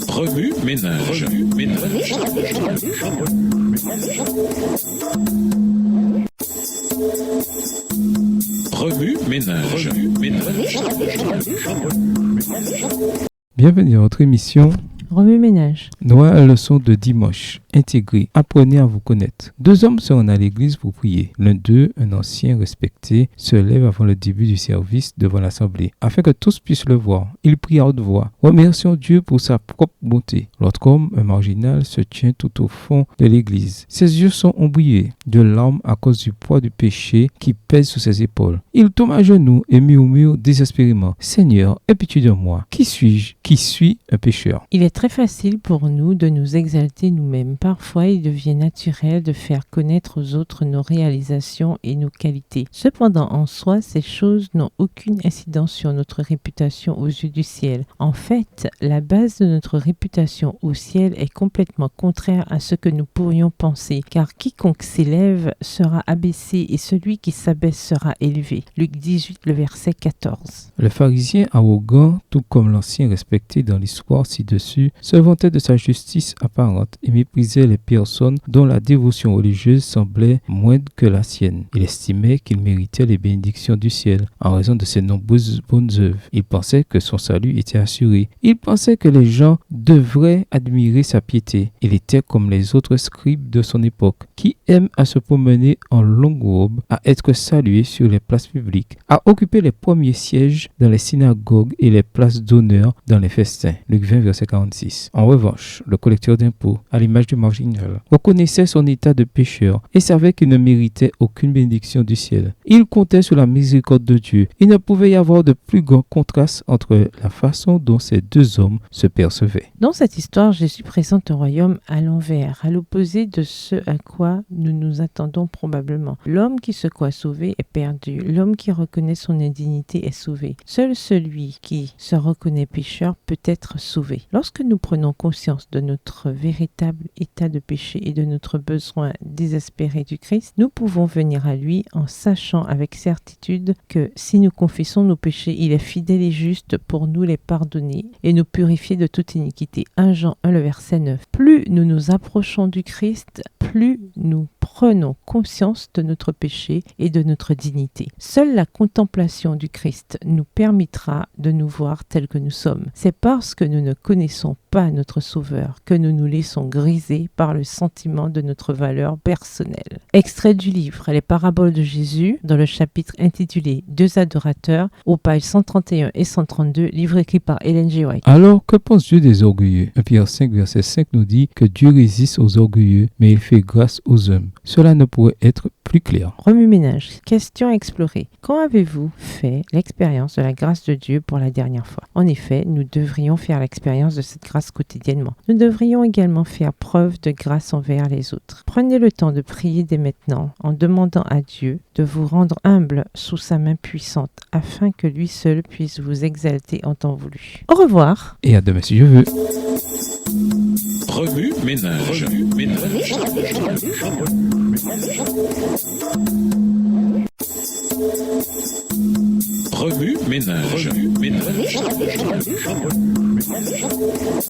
Remue ménage. Remue ménage. Bienvenue à votre émission Remue-ménage. Nouvelle leçon de dimanche. Intégrez. Apprenez à vous connaître. Deux hommes se rendent à l'église pour prier. L'un d'eux, un ancien respecté, se lève avant le début du service devant l'assemblée, afin que tous puissent le voir. Il prie à haute voix, remerciant Dieu pour sa propre bonté. L'autre homme, un marginal, se tient tout au fond de l'église. Ses yeux sont embouillés de larmes à cause du poids du péché qui pèse sur ses épaules. Il tombe à genoux et murmure désespérément, « Seigneur, aie pitié de moi. Qui suis-je qui suis un pécheur ?» Il est très facile pour nous de nous exalter nous-mêmes. Parfois, il devient naturel de faire connaître aux autres nos réalisations et nos qualités. Cependant, en soi, ces choses n'ont aucune incidence sur notre réputation aux yeux du ciel. En fait, la base de notre réputation au ciel est complètement contraire à ce que nous pourrions penser, car quiconque s'élève sera abaissé et celui qui s'abaisse sera élevé. Luc 18, le verset 14. Le pharisien arrogant, tout comme l'ancien respecté dans l'histoire ci-dessus, se vantait de sa justice apparente et méprisait les personnes dont la dévotion religieuse semblait moindre que la sienne. Il estimait qu'il méritait les bénédictions du ciel en raison de ses nombreuses bonnes œuvres. Il pensait que son salut était assuré. Il pensait que les gens devraient admirer sa piété. Il était comme les autres scribes de son époque, qui aiment à se promener en longue robe, à être salués sur les places publiques, à occuper les premiers sièges dans les synagogues et les places d'honneur dans les festins. Luc 20, verset 46. En revanche, le collecteur d'impôts, à l'image du marginal, reconnaissait son état de pécheur et savait qu'il ne méritait aucune bénédiction du ciel. Il comptait sur la miséricorde de Dieu. Il ne pouvait y avoir de plus grand contraste entre la façon dont ces deux hommes se percevaient. Dans cette histoire, Jésus présente un royaume à l'envers, à l'opposé de ce à quoi nous nous attendons probablement. L'homme qui se croit sauvé est perdu. L'homme qui reconnaît son indignité est sauvé. Seul celui qui se reconnaît pécheur peut être sauvé. Lorsque nous prenons conscience de notre véritable état de péché et de notre besoin désespéré du Christ, nous pouvons venir à lui en sachant avec certitude que si nous confessons nos péchés, il est fidèle et juste pour nous les pardonner et nous purifier de toute iniquité. 1 Jean 1, le verset 9. Plus nous nous approchons du Christ, plus nous prenons conscience de notre péché et de notre dignité. Seule la contemplation du Christ nous permettra de nous voir tels que nous sommes. C'est parce que nous ne connaissons pas notre Sauveur que nous nous laissons griser par le sentiment de notre valeur personnelle. Extrait du livre Les paraboles de Jésus, dans le chapitre intitulé Deux adorateurs, aux pages 131 et 132, livre écrit par Ellen G. White. Alors, que pense Dieu des orgueilleux? 1 Pierre 5, verset 5 nous dit que Dieu résiste aux orgueilleux, mais il fait grâce aux hommes. Cela ne pourrait être plus clair. Remue-ménage. Question explorée. Quand avez-vous fait l'expérience de la grâce de Dieu pour la dernière fois? En effet, nous devrions faire l'expérience de cette grâce quotidiennement. Nous devrions également faire preuve de grâce envers les autres. Prenez le temps de prier dès maintenant en demandant à Dieu de vous rendre humble sous sa main puissante afin que lui seul puisse vous exalter en temps voulu. Au revoir. Et à demain si je veux. Remue ménage. Remue ménage.